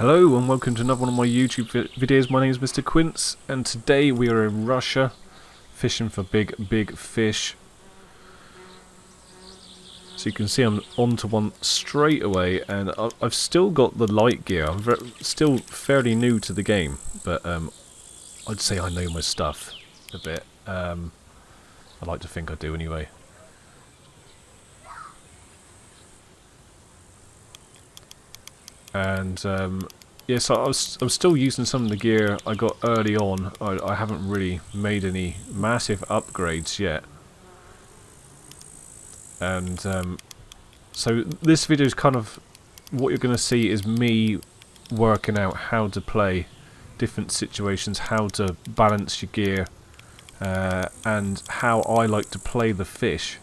Hello and welcome to another one of my YouTube videos. My name is Mr. Quince and today we are in Russia fishing for big fish. So you can see I'm onto one straight away, and I've still got the light gear. I'm still fairly new to the game, but I'd say I know my stuff a bit. I like to think I do anyway. And yeah, so I'm still using some of the gear I got early on. I haven't really made any massive upgrades yet. And so this video is kind of, what you're going to see is me working out how to play different situations, how to balance your gear, and how I like to play the fish.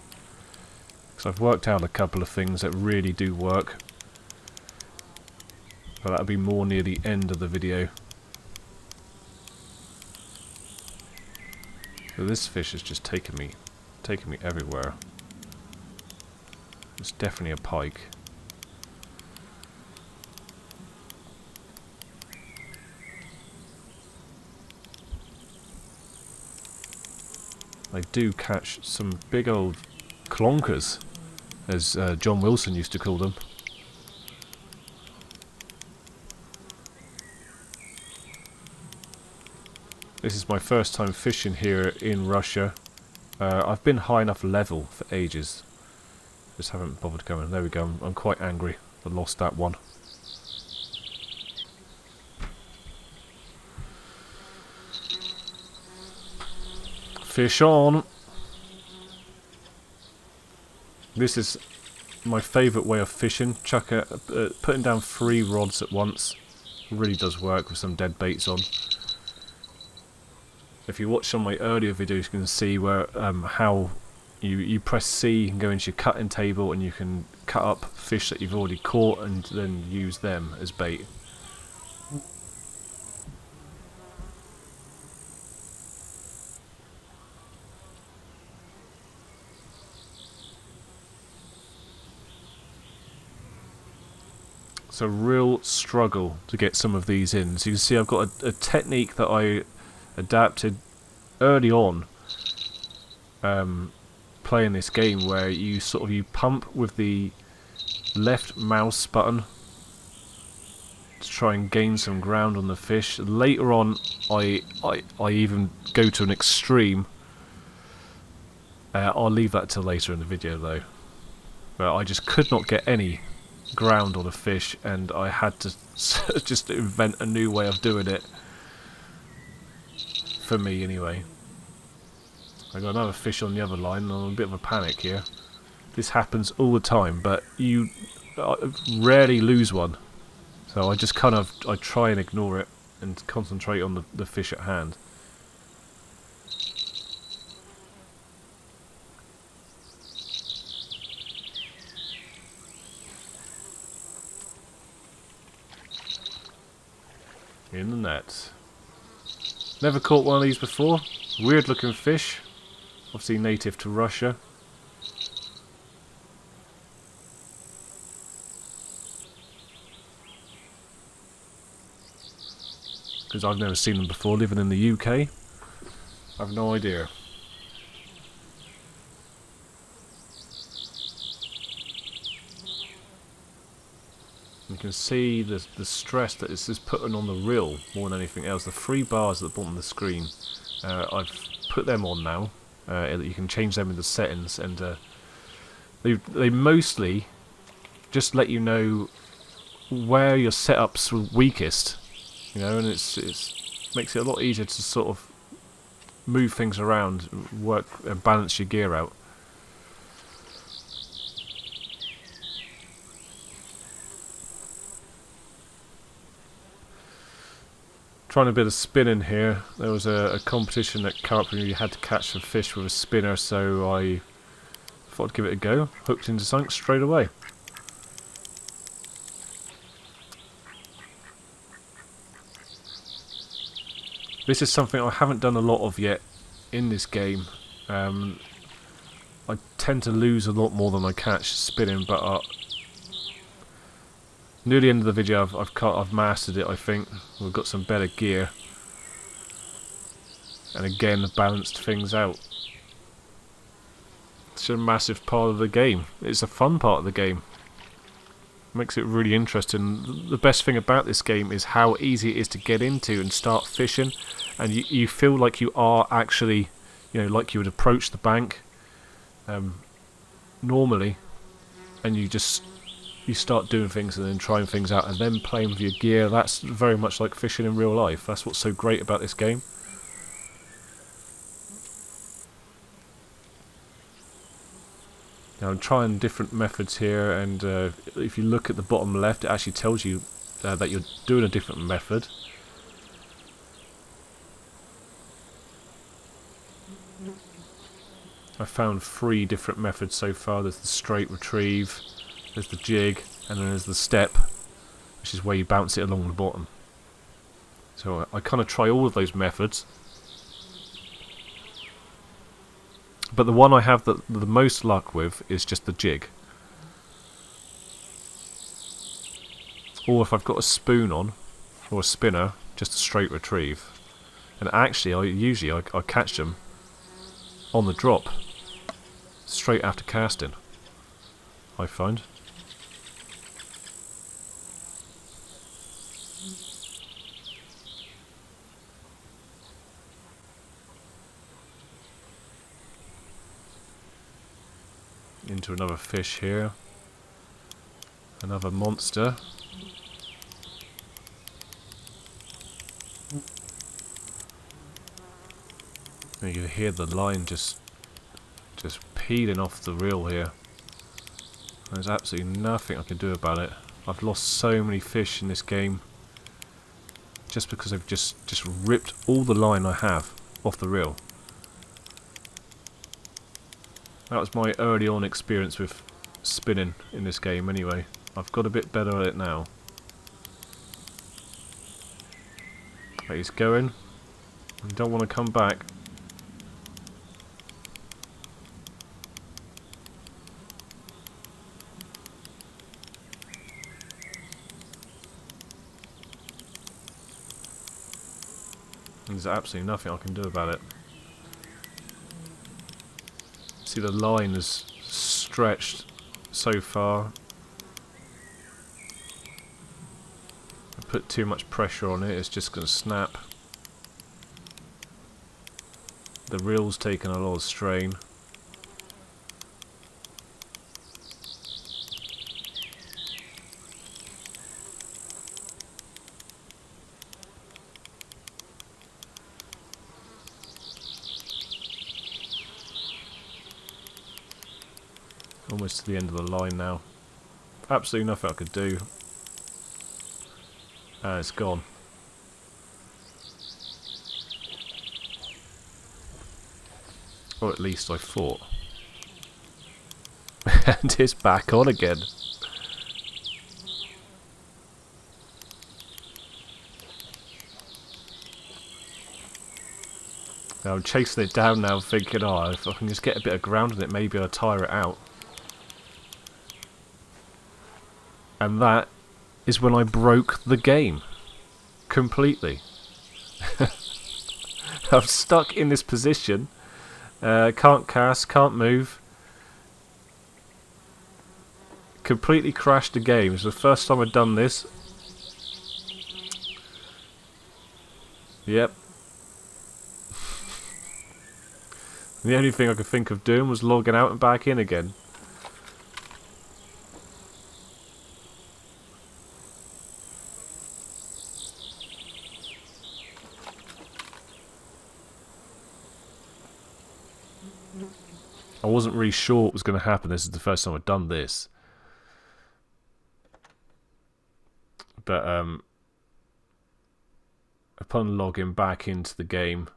So I've worked out a couple of things that really do work. But that'll be more near the end of the video. So this fish is just taking me everywhere. It's definitely a pike. I do catch some big old clonkers, as John Wilson used to call them. This is my first time fishing here in Russia. I've been high enough level for ages. Just haven't bothered going. There we go. I'm quite angry. I lost that one. Fish on. This is my favourite way of fishing. Putting down 3 rods at once. Really does work with some dead baits on. If you watch some of my earlier videos, you can see where how you press C and go into your cutting table, and you can cut up fish that you've already caught and then use them as bait. It's a real struggle to get some of these in. So you can see I've got a technique that I adapted early on playing this game, where you pump with the left mouse button to try and gain some ground on the fish. Later on I even go to an extreme. I'll leave that till later in the video though, but I just could not get any ground on a fish, and I had to just invent a new way of doing it. For me, anyway. I got another fish on the other line, and I'm in a bit of a panic here. This happens all the time, but you rarely lose one. So I just I try and ignore it and concentrate on the fish at hand. In the net. Never caught one of these before. Weird looking fish. Obviously native to Russia. Because I've never seen them before, living in the UK. I've no idea. You can see the stress that it's just putting on the reel more than anything else. The 3 bars at the bottom of the screen, I've put them on now. You can change them in the settings, and they mostly just let you know where your setup's weakest, you know, and it makes it a lot easier to sort of move things around, work and balance your gear out. Trying a bit of spinning here. There was a competition at Carp where you had to catch some fish with a spinner, so I thought I'd give it a go. Hooked into something straight away. This is something I haven't done a lot of yet in this game. I tend to lose a lot more than I catch spinning, but Near the end of the video, I've mastered it. I think we've got some better gear, and again, balanced things out. It's a massive part of the game. It's a fun part of the game. Makes it really interesting. The best thing about this game is how easy it is to get into and start fishing, and you feel like you are actually, like you would approach the bank normally, and you start doing things and then trying things out and then playing with your gear. That's very much like fishing in real life. That's what's so great about this game. Now I'm trying different methods here, and if you look at the bottom left, it actually tells you that you're doing a different method. I found 3 different methods so far. There's the straight retrieve, there's the jig, and then there's the step, which is where you bounce it along the bottom. So I kind of try all of those methods. But the one I have the most luck with is just the jig. Or if I've got a spoon on, or a spinner, just a straight retrieve. And actually, I catch them on the drop, straight after casting, I find. Into another fish here. Another monster. And you can hear the line just peeling off the reel here. There's absolutely nothing I can do about it. I've lost so many fish in this game just because I've just ripped all the line I have off the reel. That was my early on experience with spinning in this game anyway. I've got a bit better at it now. But he's going. You don't want to come back. There's absolutely nothing I can do about it. See, the line is stretched so far. I put too much pressure on it, it's just going to snap. The reel's taking a lot of strain. Almost to the end of the line now. Absolutely nothing I could do. And it's gone. Or at least I thought. And it's back on again. Now I'm chasing it down now, thinking, oh, if I can just get a bit of ground on it, maybe I'll tire it out. And that is when I broke the game. Completely. I'm stuck in this position. Can't cast, can't move. Completely crashed the game. It's the first time I've done this. Yep. The only thing I could think of doing was logging out and back in again. I wasn't really sure what was going to happen. This is the first time I've done this. But upon logging back into the game,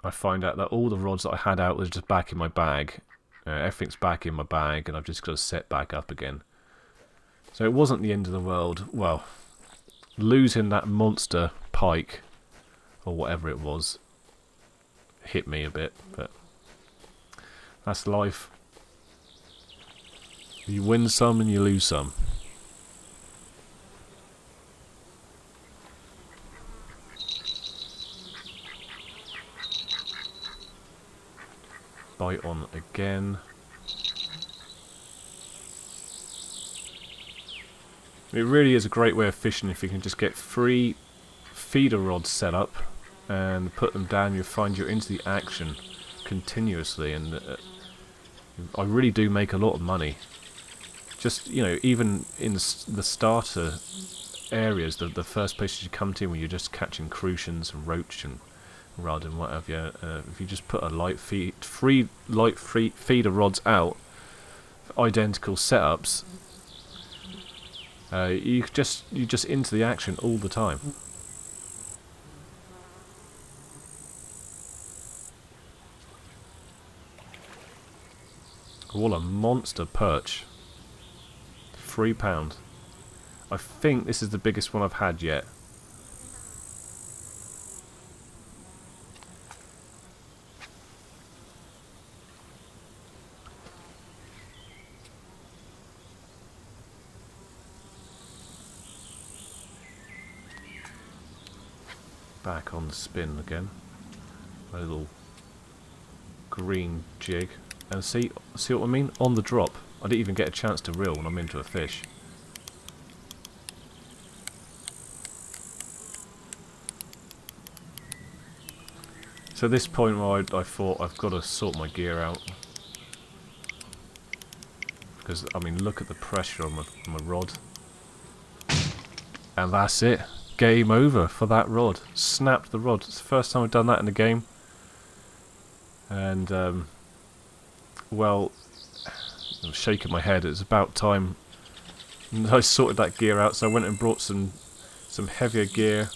I find out that all the rods that I had out was just back in my bag. Everything's back in my bag, and I've just got to set back up again. So it wasn't the end of the world. Well, losing that monster pike, or whatever it was, hit me a bit, but that's life. You win some and you lose some. Bite on again. It really is a great way of fishing if you can just get 3 feeder rods set up and put them down. You'll find you're into the action continuously, and I really do make a lot of money. Just, you know, even in the starter areas, the first places you come to when you're just catching crucians and roach and rod and whatever, if you just put a three light feeder rods out, identical setups, you're just into the action all the time. What a monster perch. £3. I think this is the biggest one I've had yet. Back on the spin again. A little green jig. And see what I mean? On the drop. I didn't even get a chance to reel when I'm into a fish. So at this point where I thought I've got to sort my gear out. Because, I mean, look at the pressure on my rod. And that's it. Game over for that rod. Snapped the rod. It's the first time I've done that in the game. And, well, I'm shaking my head. It's about time. And I sorted that gear out, so I went and brought some heavier gear.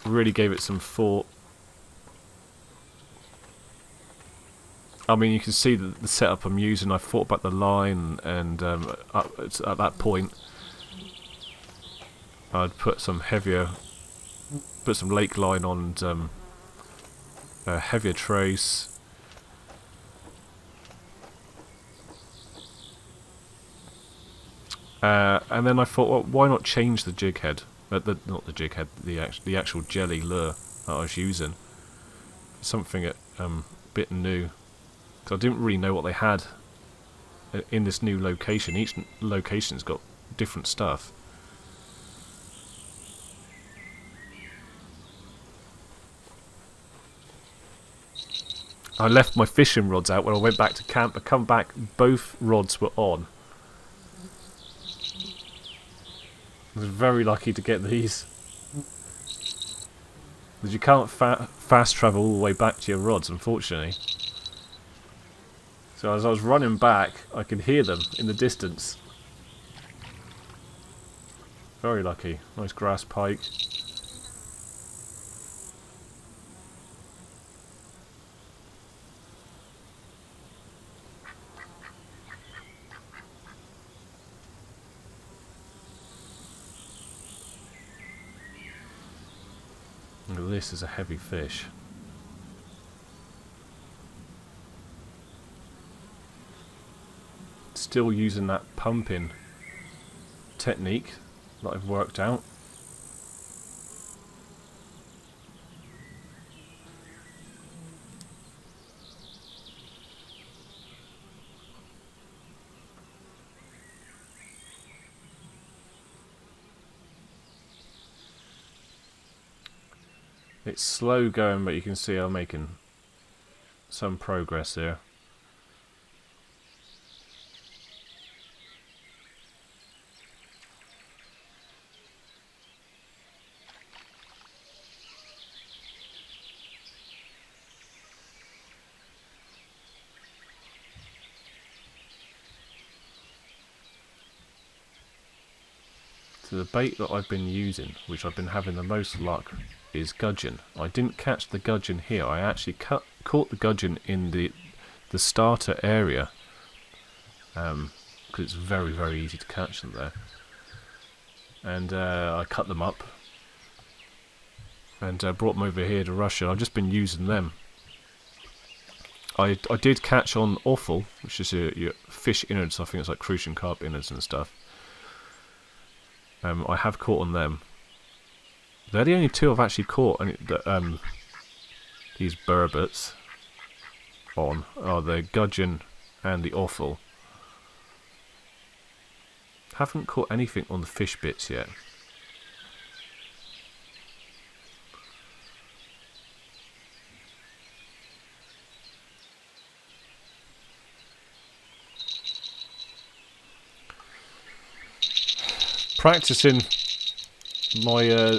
Really gave it some thought. I mean, you can see the setup I'm using. I thought about the line, and at that point, I'd put some lake line on and a heavier trace. And then I thought, well, why not change the jig head? Not the jig head, the actual jelly lure that I was using. Something a bit new. Because I didn't really know what they had in this new location. Each location's got different stuff. I left my fishing rods out when I went back to camp. I come back, both rods were on. I was very lucky to get these. Because you can't fast travel all the way back to your rods, unfortunately. So as I was running back, I could hear them in the distance. Very lucky. Nice grass pike. This is a heavy fish. Still using that pumping technique that I've worked out. It's slow going, but you can see I'm making some progress here. So the bait that I've been using, which I've been having the most luck, is gudgeon. I didn't catch the gudgeon here. I actually caught the gudgeon in the starter area, because it's very, very easy to catch them there. And I cut them up and brought them over here to Russia. I've just been using them. I did catch on offal, which is your fish innards. I think it's like crucian carp innards and stuff. I have caught on them. They're the only two I've actually caught. These burbots. on are the gudgeon and the offal. Haven't caught anything on the fish bits yet. Practicing my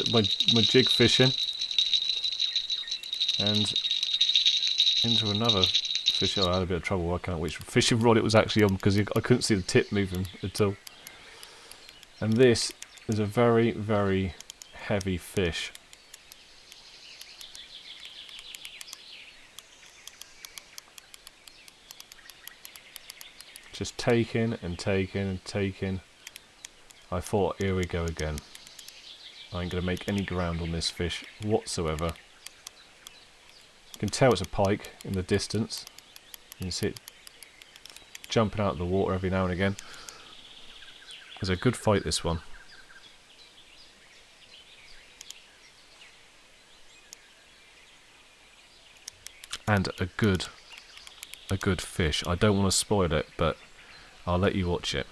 jig fishing, and into another fish. Oh, I had a bit of trouble working out which fishing rod it was actually on because I couldn't see the tip moving at all. And this is a very, very heavy fish. Just taking and taking and taking. I thought, here we go again. I ain't going to make any ground on this fish whatsoever. You can tell it's a pike in the distance. You can see it jumping out of the water every now and again. It's a good fight, this one. And a good fish. I don't want to spoil it, but I'll let you watch it.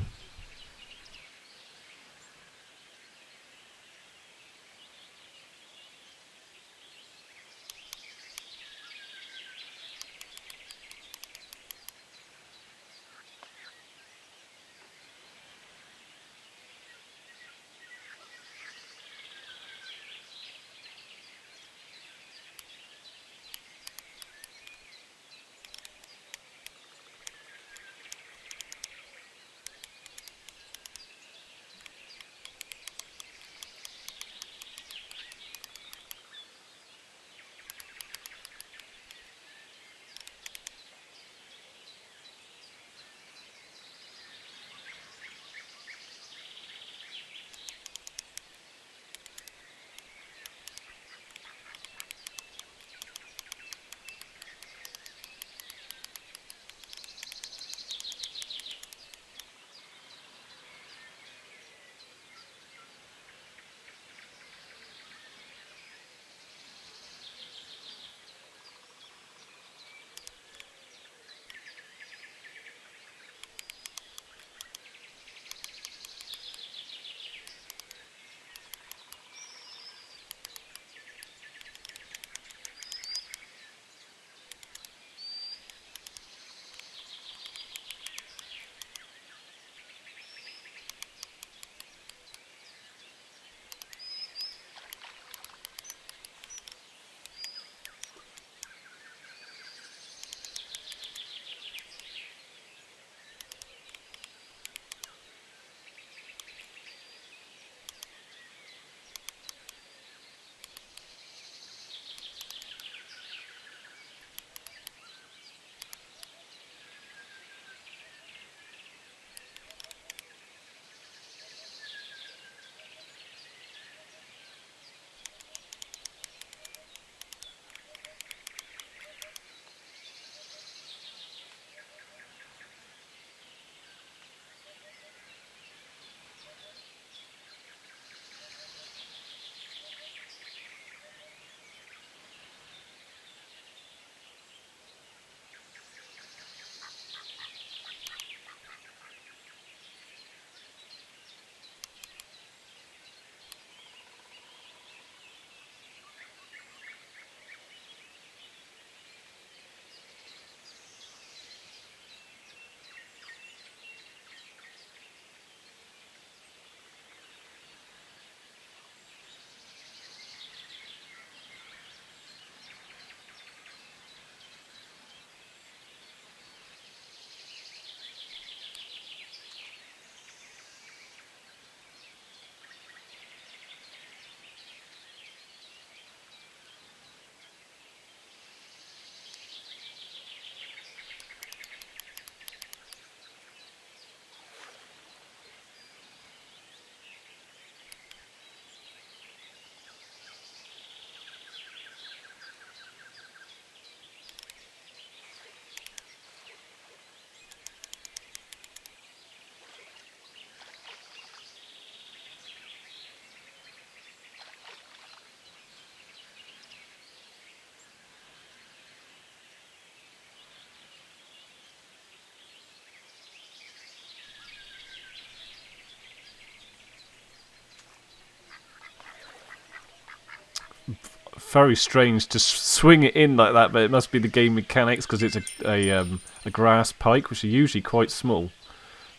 very strange to swing it in like that, but it must be the game mechanics because it's a grass pike, which are usually quite small.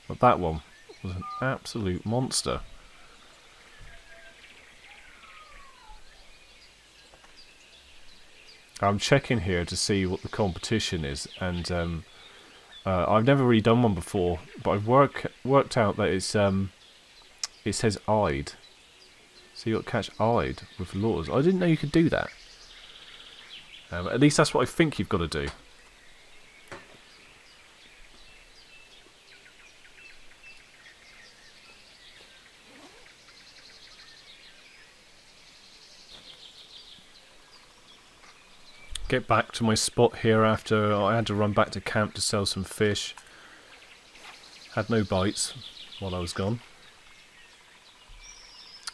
But that one was an absolute monster. I'm checking here to see what the competition is, and I've never really done one before, but I've worked out that it's it says eyed, so you got to catch eyed with lures. I didn't know you could do that. At least that's what I think you've got to do. Get back to my spot here after I had to run back to camp to sell some fish. Had no bites while I was gone.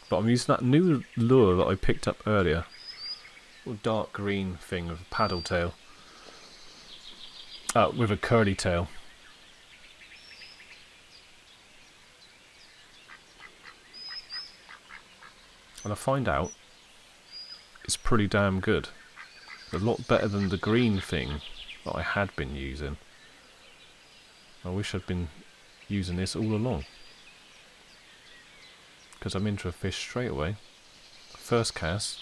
But I'm using that new lure that I picked up earlier. A dark green thing with a paddle tail. With a curly tail. And I find out it's pretty damn good. A lot better than the green thing that I had been using. I wish I'd been using this all along. Because I'm into a fish straight away. First cast.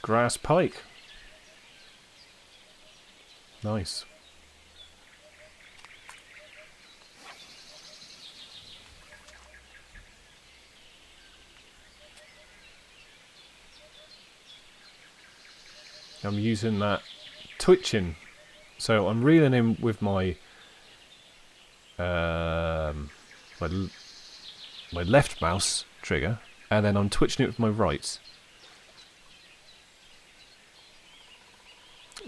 Grass pike. Nice. I'm using that twitching, so I'm reeling in with my my left mouse trigger, and then I'm twitching it with my right.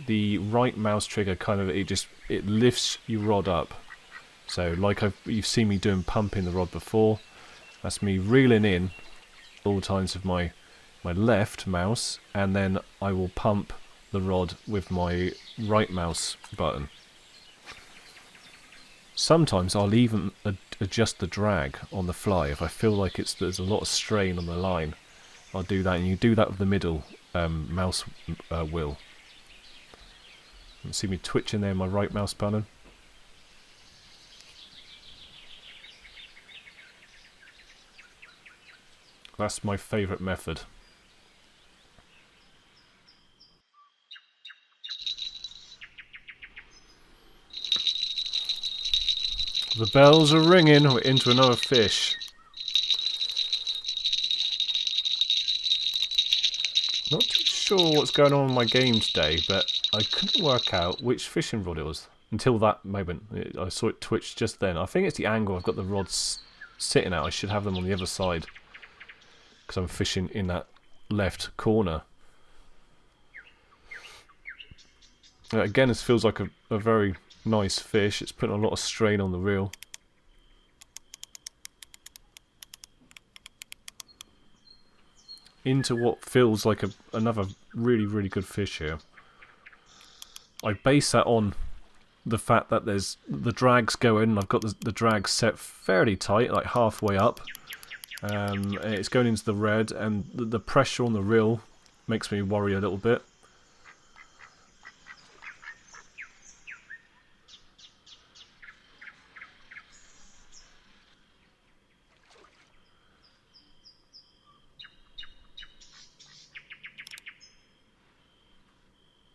The right mouse trigger kind of it lifts your rod up. So like you've seen me doing pumping the rod before. That's me reeling in all times with my left mouse, and then I will pump the rod with my right mouse button. Sometimes I'll even adjust the drag on the fly if I feel like there's a lot of strain on the line. I'll do that, and you do that with the middle mouse wheel. You see me twitching there, my right mouse button. That's my favourite method. The bells are ringing. We're into another fish. Not too sure what's going on in my game today, but I couldn't work out which fishing rod it was until that moment. I saw it twitch just then. I think it's the angle I've got the rods sitting at. I should have them on the other side because I'm fishing in that left corner. Again, this feels like a very nice fish. It's putting a lot of strain on the reel. Into what feels like another really, really good fish here. I base that on the fact that there's the drags going. I've got the drag set fairly tight, like halfway up. It's going into the red, and the pressure on the reel makes me worry a little bit.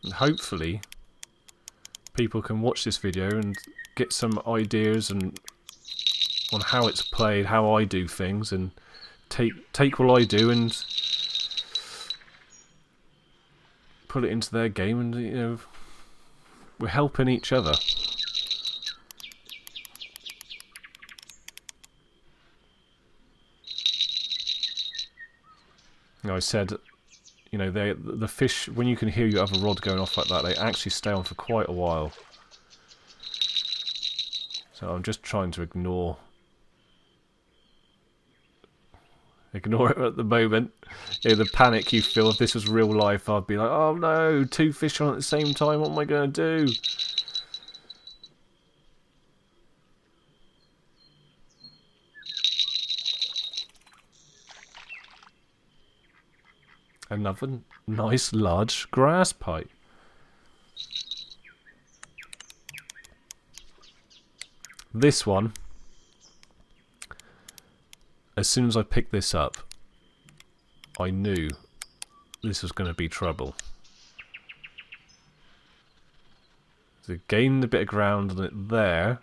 And hopefully people can watch this video and get some ideas on how it's played, how I do things, and take what I do and put it into their game, and you know, we're helping each other. You know, I said, you know, the fish, when you can hear your other rod going off like that, they actually stay on for quite a while. So I'm just trying to ignore it at the moment. You know, the panic you feel. If this was real life, I'd be like, oh no, two fish on at the same time, what am I going to do? Another nice large grass pike. This one, as soon as I picked this up, I knew this was going to be trouble. So gained a bit of ground on it there.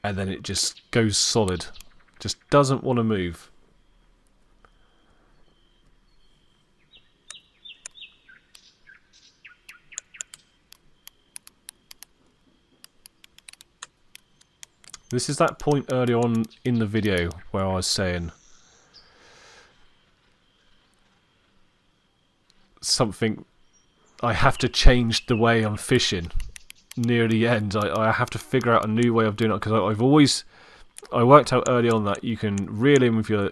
And then it just goes solid. Just doesn't want to move. This is that point early on in the video where I was saying something, I have to change the way I'm fishing near the end. I have to figure out a new way of doing it, because I worked out early on that you can reel in with your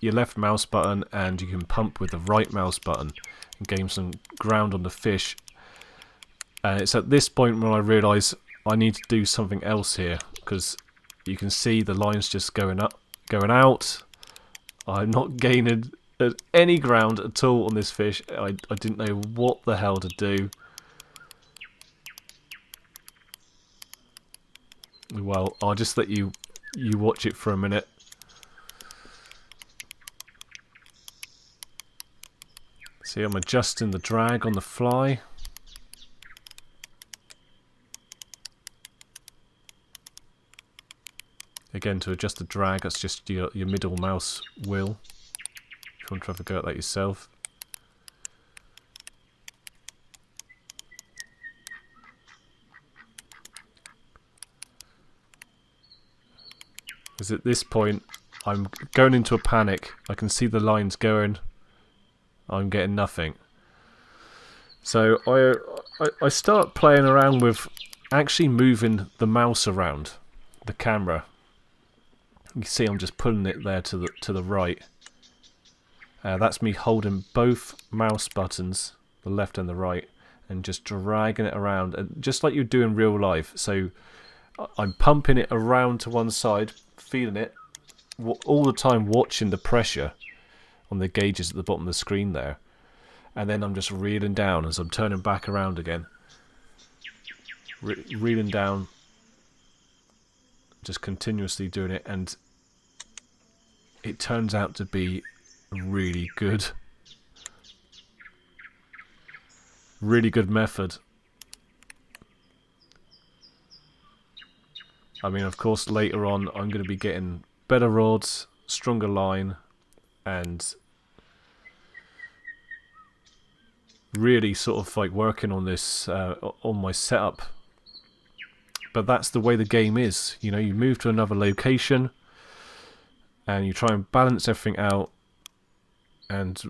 left mouse button, and you can pump with the right mouse button and gain some ground on the fish. And it's at this point when I realise I need to do something else here, because you can see the lines just going up, going out. I'm not gaining any ground at all on this fish. I didn't know what the hell to do. Well, I'll just let you watch it for a minute. See, I'm adjusting the drag on the fly. Again, to adjust the drag, that's just your middle mouse wheel. If you want to have a go at that yourself. Because at this point, I'm going into a panic. I can see the lines going. I'm getting nothing. So I start playing around with actually moving the mouse around the camera. You can see I'm just pulling it there to the right. That's me holding both mouse buttons, the left and the right, and just dragging it around, and just like you do in real life. So I'm pumping it around to one side, feeling it all the time, watching the pressure on the gauges at the bottom of the screen there, and then I'm just reeling down as I'm turning back around again, reeling down, just continuously doing it, and it turns out to be really good method. I mean, of course, later on I'm going to be getting better rods, stronger line, and really sort of like working on this on my setup. But that's the way the game is. You know, you move to another location and you try and balance everything out and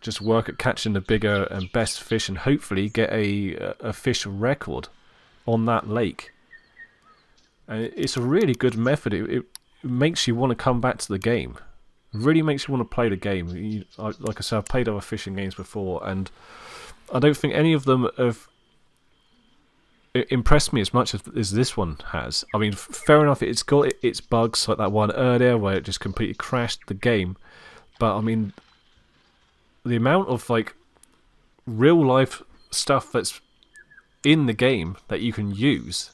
just work at catching the bigger and best fish, and hopefully get a fish record on that lake. And it's a really good method. It makes you want to come back to the game. It really makes you want to play the game. Like I said, I've played other fishing games before, and I don't think any of them have impressed me as much as this one has. I mean, fair enough, it's got its bugs, like that one earlier where it just completely crashed the game. But I mean, the amount of like real life stuff that's in the game that you can use,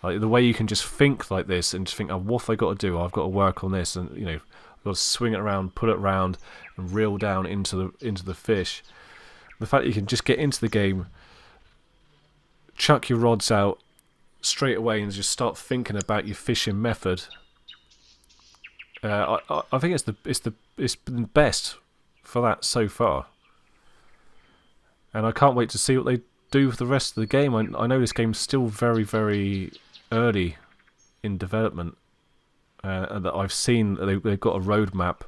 like the way you can just think like this and just think, oh, what have I got to do? I've got to work on this, and you know, I've got to swing it around, pull it around, and reel down into the fish. The fact that you can just get into the game, chuck your rods out straight away, and just start thinking about your fishing method. I think it's been best for that so far, and I can't wait to see what they do with the rest of the game. I know this game's still very, very early in development, and that I've seen they've got a roadmap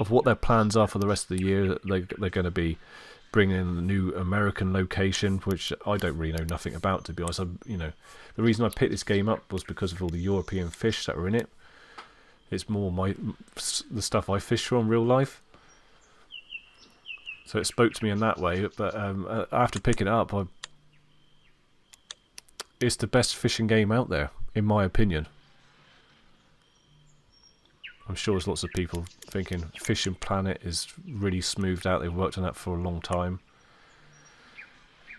of what their plans are for the rest of the year. They're going to be bringing in the new American location, which I don't really know nothing about, to be honest. You know, the reason I picked this game up was because of all the European fish that are in it. It's more the stuff I fish for in real life, so it spoke to me in that way. But after picking it up, it's the best fishing game out there, in my opinion. I'm sure there's lots of people thinking Fishing Planet is really smoothed out. They've worked on that for a long time.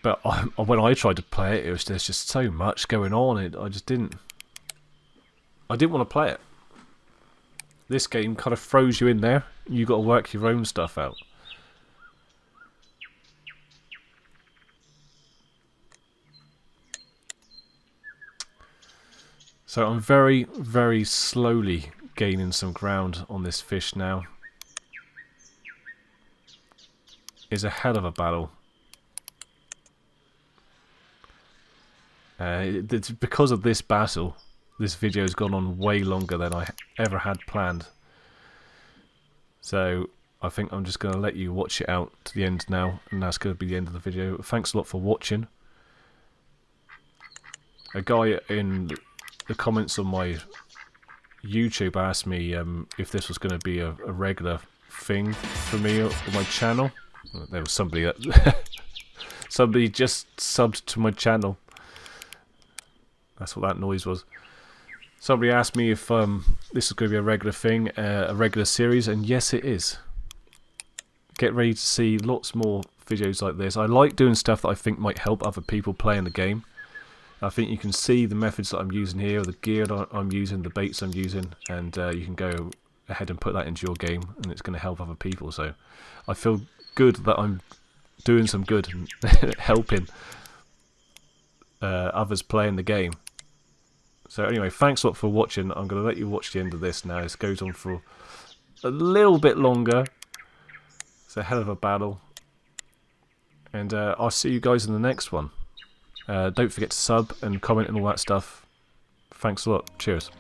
But when I tried to play it, there's just so much going on. I didn't want to play it. This game kind of throws you in there. You got to work your own stuff out. So I'm very, very slowly gaining some ground on this fish now. It's a hell of a battle. It's because of this battle, this video has gone on way longer than I ever had planned. So I think I'm just going to let you watch it out to the end now, and that's going to be the end of the video. Thanks a lot for watching. A guy in the comments on my YouTube asked me if this was going to be a regular thing for me on my channel. There was somebody that somebody just subbed to my channel. That's what that noise was. Somebody asked me if this is going to be a regular thing, a regular series, and yes it is. Get ready to see lots more videos like this. I like doing stuff that I think might help other people playing the game. I think you can see the methods that I'm using here, the gear that I'm using, the baits I'm using, and you can go ahead and put that into your game, and it's going to help other people. So I feel good that I'm doing some good and helping others playing the game. So anyway, thanks a lot for watching. I'm going to let you watch the end of this now. This goes on for a little bit longer. It's a hell of a battle. And I'll see you guys in the next one. Don't forget to sub and comment and all that stuff. Thanks a lot. Cheers.